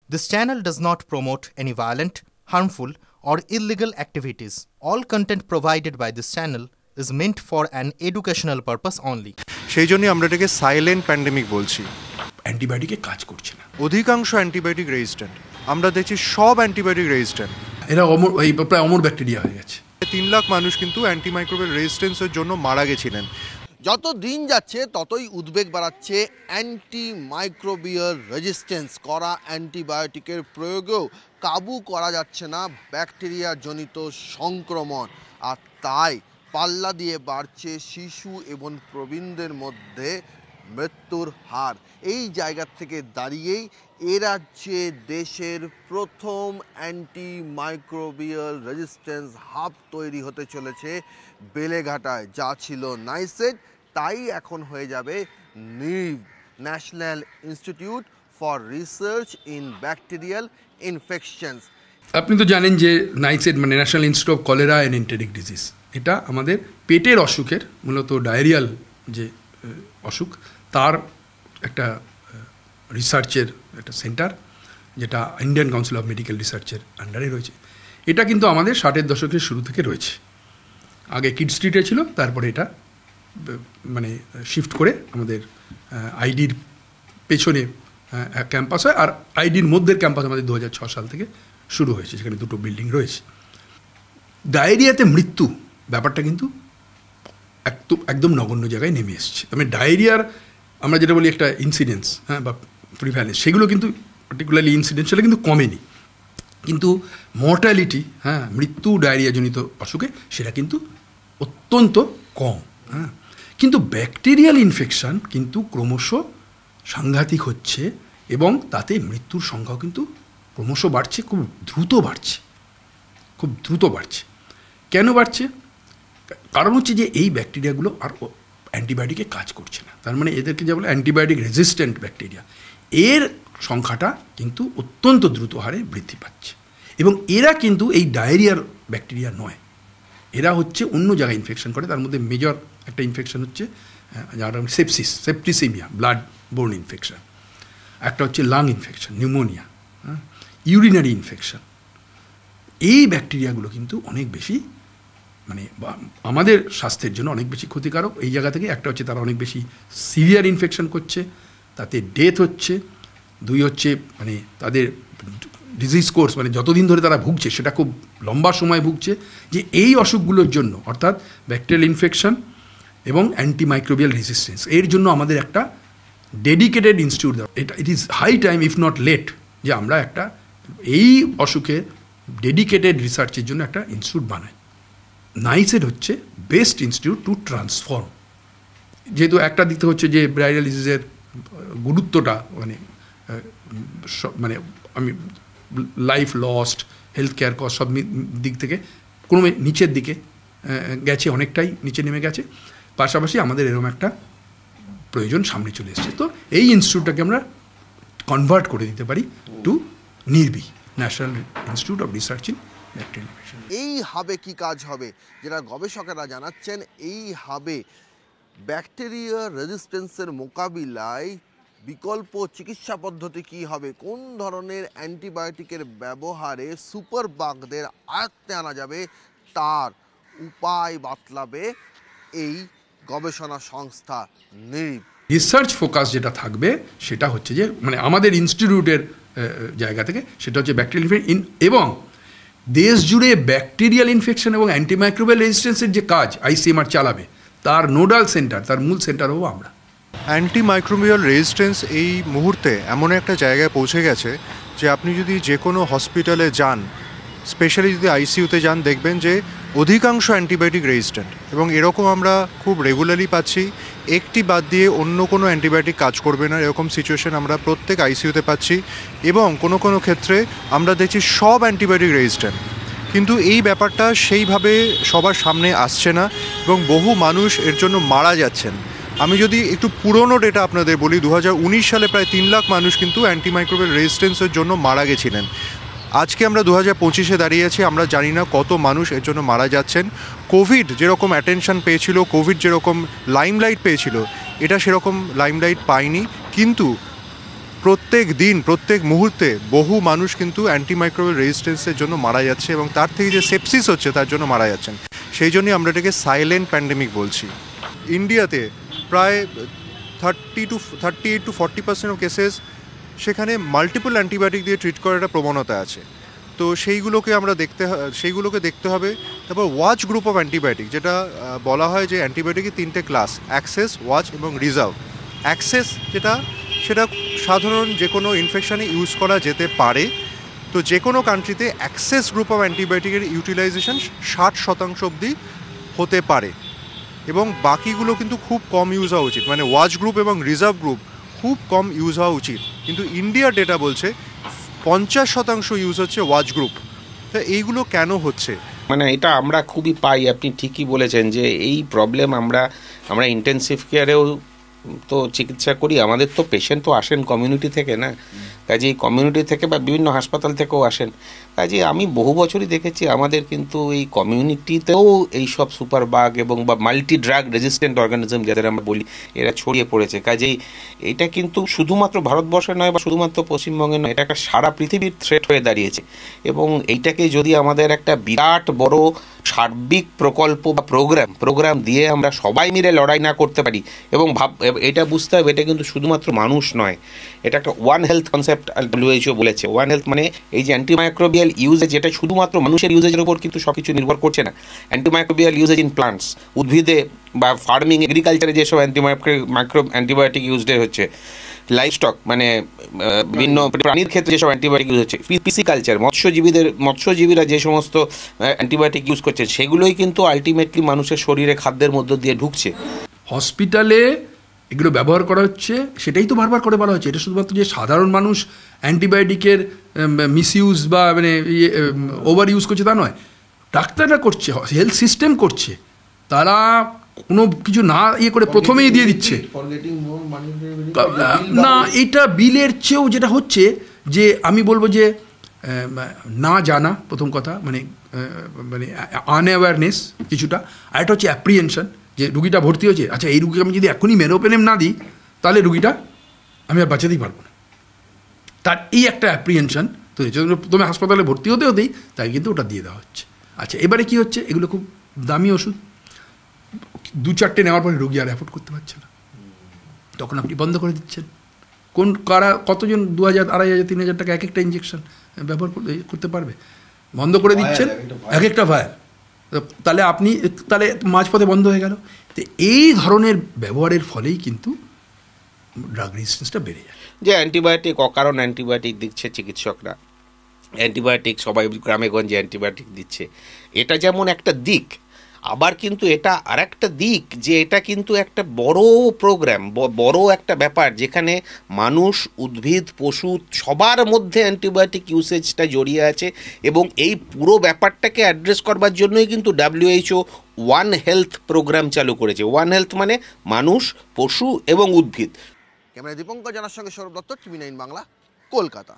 This channel does not promote any violent, harmful, or illegal activities. All content provided by this channel is meant for an educational purpose only. সেই জন্যই আমরা এটাকে silent pandemic বলছি। অ্যান্টিবায়োটিকে কাজ করছে না, অধিকাংশ অ্যান্টিবায়োটিক রেজিস্ট্যান্ট, আমরা দেখছি সব অ্যান্টিবায়োটিক রেজিস্ট্যান্ট। এরা প্রায় অমর ব্যাকটেরিয়া হয়ে গেছে। 3 লাখ মানুষ কিন্তু অ্যান্টিমাইক্রোবিয়াল রেজিস্ট্যান্সের জন্য মারা গেছিলেন। যত দিন যাচ্ছে ততই উদ্বেগ বাড়াচ্ছে অ্যান্টিমাইক্রোবিয়াল রেজিস্ট্যান্স। করা অ্যান্টিবায়োটিকের প্রয়োগেও কাবু করা যাচ্ছে না ব্যাকটেরিয়া জনিত সংক্রমণ, আর তাই পাল্লা দিয়ে বাড়ছে শিশু এবং প্রবীণদের মধ্যে মৃত্যুর হার। এই জায়গা থেকে দাঁড়িয়েই এ রাজ্যে দেশের প্রথম অ্যান্টিমাইক্রোবিয়াল রেজিস্ট্যান্স হাব তৈরি হতে চলেছে বেলেঘাটায়। যা ছিল নাইসেড তাই এখন হয়ে যাবে নিভ, national institute for research in bacterial infections. আপনি তো জানেন যে নাইসেড মানে national institute of cholera and enteric disease, এটা আমাদের পেটের অসুখের, মূলত ডায়রিয়াল যে অসুখ, তার একটা রিসার্চের একটা সেন্টার, যেটা ইন্ডিয়ান কাউন্সিল অফ মেডিকেল রিসার্চের আন্ডারে রয়েছে। এটা কিন্তু আমাদের 60-এর দশকের শুরু থেকে রয়েছে। আগে কিড স্ট্রিটে ছিল, তারপরে এটা মানে শিফট করে আমাদের আইডির পেছনে ক্যাম্পাস হয়, আর আইডির মধ্যের ক্যাম্পাস আমাদের 2006 সাল থেকে শুরু হয়েছে, সেখানে 2টো বিল্ডিং রয়েছে। ডায়রিয়াতে মৃত্যু ব্যাপারটা কিন্তু একদম নগণ্য জায়গায় নেমে এসছে। মানে ডায়রিয়ার আমরা যেটা বলি একটা ইনসিডেন্স, বা প্রিভ্যালেন্স, সেগুলো কিন্তু পার্টিকুলারলি ইনসিডেন্স সেটা কিন্তু কমেনি, কিন্তু মর্টালিটি, মৃত্যু ডায়রিয়াজনিত অসুখে সেটা কিন্তু অত্যন্ত কম। কিন্তু ব্যাকটেরিয়াল ইনফেকশান কিন্তু ক্রমশ সাংঘাতিক হচ্ছে, এবং তাতে মৃত্যুর সংখ্যাও কিন্তু ক্রমশ বাড়ছে, খুব দ্রুত বাড়ছে। কেন বাড়ছে? কারণ হচ্ছে যে এই ব্যাকটেরিয়াগুলো আর অ্যান্টিবায়োটিকে কাজ করছে না। তার মানে এদেরকে যা বলে অ্যান্টিবায়োটিক রেজিস্ট্যান্ট ব্যাকটেরিয়া, এর সংখ্যাটা কিন্তু অত্যন্ত দ্রুত হারে বৃদ্ধি পাচ্ছে। এবং এরা কিন্তু এই ডায়রিয়ার ব্যাকটেরিয়া নয়, এরা হচ্ছে অন্য জায়গায় ইনফেকশন করে। তার মধ্যে মেজর একটা ইনফেকশন হচ্ছে যার সেপ্টিসিমিয়া, ব্লাড বোর্ন ইনফেকশন। একটা হচ্ছে lung infection, pneumonia, urinary infection. এই ব্যাকটেরিয়াগুলো কিন্তু অনেক বেশি মানে আমাদের স্বাস্থ্যের জন্য অনেক বেশি ক্ষতিকারক। এই জায়গা থেকে একটা হচ্ছে তারা অনেক বেশি সিভিয়ার ইনফেকশন করছে, তাতে ডেথ হচ্ছে। 2 হচ্ছে মানে তাদের ডিজিজ কোর্স, মানে যতদিন ধরে তারা ভুগছে সেটা খুব লম্বা সময় ভুগছে। যে এই অসুখগুলোর জন্য, অর্থাৎ ব্যাকটেরিয়াল ইনফেকশন এবং অ্যান্টিমাইক্রোবিয়াল রেজিস্ট্যান্স, এর জন্য আমাদের একটা ডেডিকেটেড ইনস্টিটিউট দেওয়া। It is high time if not late যে আমরা একটা এই অসুখে ডেডিকেটেড রিসার্চের জন্য একটা ইনস্টিটিউট বানাই। নাইসেড হচ্ছে বেস্ট ইনস্টিটিউট টু ট্রান্সফর্ম। যেহেতু একটা দিক হচ্ছে যে ভাইরাল ডিজিজের গুরুত্বটা মানে আমি life lost, health care cost সব দিক থেকে ক্রমে নিচের দিকে গেছে, অনেকটাই নিচে নেমে গেছে। পাশাপাশি আমাদের এরকম একটা প্রয়োজন সামনে চলে এসেছে। তো এই ইনস্টিটিউটটাকে আমরা কনভার্ট করে দিতে পারি to NIRBI, national institute of research in bacterial infection. এই হাবে কি কাজ হবে, যেটা গবেষকেরা জানাচ্ছেন, এই হাবে ব্যাকটেরিয়া রেজিস্ট্যান্সের মোকাবিলায় বিকল্প চিকিৎসা পদ্ধতি কী হবে, কোন ধরনের অ্যান্টিবায়োটিকের ব্যবহারে সুপার বাগদের আয়ত্তে আনা যাবে, তার উপায় বাতলাবে এই গবেষণা সংস্থা নিভ। রিসার্চ ফোকাস যেটা থাকবে সেটা হচ্ছে যে মানে আমাদের ইনস্টিটিউটের জায়গা থেকে সেটা হচ্ছে ব্যাকটেরিয়াল ইনফেকশন, এবং দেশ জুড়ে ব্যাকটেরিয়াল ইনফেকশন এবং অ্যান্টিমাইক্রোবিয়াল রেজিস্ট্যান্সের যে কাজ আইসিএমআর চালাবে, তার নোডাল সেন্টার, তার মূল সেন্টার হবো আমরা। অ্যান্টিমাইক্রোবিয়াল রেজিস্ট্যান্স এই মুহূর্তে এমন একটা জায়গায় পৌঁছে গেছে যে আপনি যদি যে কোনো হসপিটালে যান, স্পেশালি যদি আইসিইউতে যান, দেখবেন যে অধিকাংশ অ্যান্টিবায়োটিক রেজিস্ট্যান্ট, এবং এরকম আমরা খুব রেগুলারলি পাচ্ছি। একটি বাদ দিয়ে অন্য কোনো অ্যান্টিবায়োটিক কাজ করবে না, এরকম সিচুয়েশন আমরা প্রত্যেক আইসিইউতে পাচ্ছি। এবং কোনো কোনো ক্ষেত্রে আমরা দেখছি সব অ্যান্টিবায়োটিক রেজিস্ট্যান্ট, কিন্তু এই ব্যাপারটা সেইভাবে সবার সামনে আসছে না, এবং বহু মানুষ এর জন্য মারা যাচ্ছেন। আমি যদি একটু পুরনো ডেটা আপনাদের বলি, 2019 সালে প্রায় 3 লাখ মানুষ কিন্তু অ্যান্টিমাইক্রোবিয়াল রেজিস্ট্যান্সের জন্য মারা গেছিলেন। আজকে আমরা 2025-এ দাঁড়িয়ে আছি, আমরা জানি না কত মানুষ এর জন্য মারা যাচ্ছেন। কোভিড যেরকম অ্যাটেনশন পেয়েছিল, কোভিড যেরকম লাইমলাইট পেয়েছিল, এটা সেরকম লাইমলাইট পায়নি। কিন্তু প্রত্যেক দিন প্রত্যেক মুহূর্তে বহু মানুষ কিন্তু অ্যান্টিমাইক্রোবিয়াল রেজিস্ট্যান্সের জন্য মারা যাচ্ছে এবং তার থেকে যে সেপসিস হচ্ছে তার জন্য মারা যাচ্ছেন। সেই জন্যই আমরা এটাকে সাইলেন্ট প্যান্ডেমিক বলছি। ইন্ডিয়াতে প্রায় 38 to 40% অফ কেসেস সেখানে মাল্টিপল অ্যান্টিবায়োটিক দিয়ে ট্রিট করার একটা প্রবণতা আছে। তো সেইগুলোকে দেখতে হবে। তারপর ওয়াচ গ্রুপ অফ অ্যান্টিবায়োটিক, যেটা বলা হয় যে অ্যান্টিবায়োটিকের 3টে ক্লাস, অ্যাক্সেস, ওয়াচ এবং রিজার্ভ। অ্যাক্সেস সেটা সাধারণ যে কোনো ইনফেকশানে ইউজ করা যেতে পারে। তো যে কোনো কান্ট্রিতে অ্যাক্সেস গ্রুপ অফ অ্যান্টিবায়োটিকের ইউটিলাইজেশন 60% অবধি হতে পারে এবং বাকিগুলো কিন্তু খুব কম ইউজ হওয়া উচিত, মানে ওয়াচ গ্রুপ এবং রিজার্ভ গ্রুপ খুব কম ইউজ হওয়া উচিত। কিন্তু ইন্ডিয়ার ডেটা বলছে 50% ইউজ হচ্ছে ওয়াচ গ্রুপ। তো এইগুলো কেন হচ্ছে? মানে এটা আমরা খুবই পাই, আপনি ঠিকই বলেছেন যে এই প্রবলেম আমরা ইন্টেনসিভ কেয়ারেও তো চিকিৎসা করি, আমাদের তো পেশেন্ট তো আসেন কমিউনিটি থেকে না, কাজে কমিউনিটি থেকে বা বিভিন্ন হাসপাতাল থেকেও আসেন। কাজে আমি বহু বছরই দেখেছি আমাদের কিন্তু এই কমিউনিটিতেও এইসব সুপার বাগ এবং বা মাল্টি ড্রাগ রেজিস্ট্যান্ট অর্গানিজম যাদের আমরা বলি এরা ছড়িয়ে পড়েছে। কাজেই এটা কিন্তু শুধুমাত্র ভারতবর্ষে নয় বা শুধুমাত্র পশ্চিমবঙ্গে নয়, এটা একটা সারা পৃথিবীর থ্রেট হয়ে দাঁড়িয়েছে। এবং এইটাকে যদি আমাদের একটা বিরাট বড় সার্বিক প্রকল্প বা প্রোগ্রাম দিয়ে আমরা সবাই মিলে লড়াই না করতে পারি এবং এটা বুঝতে হবে এটা কিন্তু শুধুমাত্র মানুষ নয়, এটা একটা ওয়ান হেলথ কনসেপ্ট WHO বলেছে। ওয়ান হেলথ মানে এই যে অ্যান্টিমাইক্রোবিয়াল ইউজেজ, যেটা শুধুমাত্র মানুষের ইউজেজের উপর কিন্তু সব কিছু নির্ভর করছে না। অ্যান্টিমাইক্রোবিয়াল ইউজেজ ইন প্লান্টস, উদ্ভিদে বা ফার্মিং এগ্রিকালচারে যেসব অ্যান্টিবায়োটিক ইউজড হচ্ছে, লাইভস্টক মানে বিভিন্ন প্রাণীর ক্ষেত্রে যেসব অ্যান্টিবায়োটিক ইউজ হচ্ছে, পিসিকালচার মৎস্যজীবীরা যে সমস্ত অ্যান্টিবায়োটিক ইউজ করছে, সেগুলোই কিন্তু আলটিমেটলি মানুষের শরীরে খাদ্যের মধ্য দিয়ে ঢুকছে। হসপিটালে এগুলো ব্যবহার করা হচ্ছে, সেটাই তো বারবার করে বলা হচ্ছে। এটা শুধুমাত্র যে সাধারণ মানুষ অ্যান্টিবায়োটিকের মিসইউজ বা মানে ওভার ইউজ করছে তা নয়, ডাক্তাররা করছে, হেলথ সিস্টেম করছে, তারা কোনো কিছু না করে প্রথমেই দিয়ে দিচ্ছে না। এটা বিলের চেয়েও যেটা হচ্ছে যে আমি বলবো যে না জানা প্রথম কথা, মানে আনঅ্যাওয়ারনেস কিছুটা, আর এটা হচ্ছে অ্যাপ্রিহেনশন যে রুগীটা ভর্তি হয়েছে, আচ্ছা এই রুগীকে আমি যদি এখনই মেরোপেনেম না দিই তাহলে রুগীটা আমি আর বাঁচাতেই পারবো না, তার এই একটা অ্যাপ্রিহেনশন তো প্রথমে হাসপাতালে ভর্তি হতেই তাই কিন্তু ওটা দিয়ে দেওয়া হচ্ছে। আচ্ছা এবারে কি হচ্ছে, এগুলো খুব দামি ওষুধ, 2-4টে নেওয়ার পরে রুগী আর অ্যাফোর্ড করতে পারছে না, তখন আপনি বন্ধ করে দিচ্ছেন। কতজন 2,000, 2,500, 3,000 টাকা এক একটা ইঞ্জেকশন ব্যবহার করতে পারবে? বন্ধ করে দিচ্ছেন এক একটা ভায়াল, তাহলে মাঝপথে বন্ধ হয়ে গেল। তো এই ধরনের ব্যবহারের ফলেই কিন্তু ড্রাগ রেজিস্ট্যান্সটা বেড়ে যায়। যে অ্যান্টিবায়োটিক অকারণ অ্যান্টিবায়োটিক দিচ্ছে চিকিৎসকরা, অ্যান্টিবায়োটিক সবাই গ্রামে গঞ্জে অ্যান্টিবায়োটিক দিচ্ছে, এটা যেমন একটা দিক, আবার কিন্তু এটা আর একটা দিক যে এটা কিন্তু একটা বড় প্রোগ্রাম, বড় একটা ব্যাপার যেখানে মানুষ, উদ্ভিদ, পশু সবার মধ্যে অ্যান্টিবায়োটিক ইউসেজটা জড়িয়ে আছে। এবং এই পুরো ব্যাপারটাকে অ্যাড্রেস করবার জন্যই কিন্তু WHO ওয়ান হেলথ প্রোগ্রাম চালু করেছে। ওয়ান হেলথ মানে মানুষ, পশু এবং উদ্ভিদ। ক্যামেরা দীপঙ্কর জানার সঙ্গে সৌরভ দত্ত, TV9 বাংলা, কলকাতা।